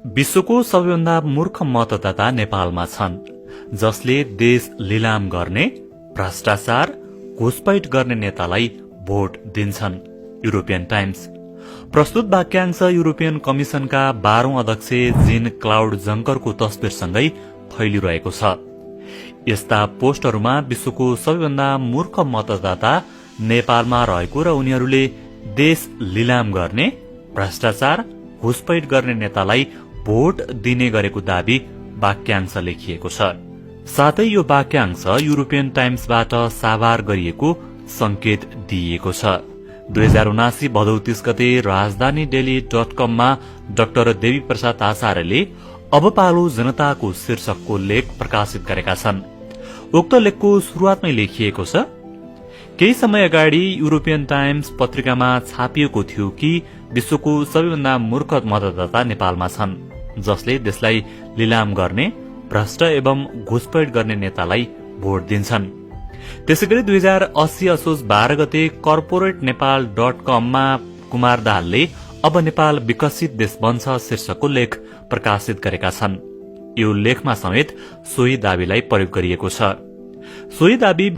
विश्वको सबैभन्दा मूर्ख मतदाता नेपालमा छन्, जसले देश लिलाम गर्ने, भ्रष्टाचार, घुसपैठ गर्ने नेतालाई भोट दिन्छन्। European times. प्रस्तुत वाक्यांश युरोपियन कमिशनका 12औं अध्यक्ष जीन क्लाउड जंकरको तस्विरसँगै फैलिरहेको छ। यस्ता पोस्टहरूमा विश्वको सबैभन्दा मूर्ख मतदाता नेपालमा रहेको र उनीहरूले देश लिलाम गर्ने, भ्रष्टाचार, घुसपैठ गर्ने नेतालाई भोट दिने गरेको दावी वाक्यांश लेखिएको छ। साथै यो वाक्यांश युरोपियन टाइम्सबाट साभार गरिएको संकेत दिइएको छ। 2079 भदौ 30 गते राजधानी डेली.com मा डाक्टर देवी प्रसाद आचार्यले अब पालो जनताको शीर्षकको लेख प्रकाशित गरेका छन्। उक्त लेखको शुरूआतमै लेखिएको छ, केही समय अगाडि युरोपियन टाइम्स पत्रिकामा छापिएको थियो कि विश्वको सबैभन्दा मूर्ख मतदाता नेपालमा छन्, जसले देशलाई लिलाम गर्ने, भ्रष्ट एवं घुसपैठ गर्ने नेतालाई भोट दिन्छन्। त्यसैगरी 2080 असोज 12 गते कर्पोरेट नेपाल.com मा कुमार दाहालले अब नेपाल विकसित देश बन्छ शीर्षकको लेख प्रकाशित गरेका छन्। यो लेखमा समेत सोही दावीलाई प्रयोग गरिएको छ। सोही दावी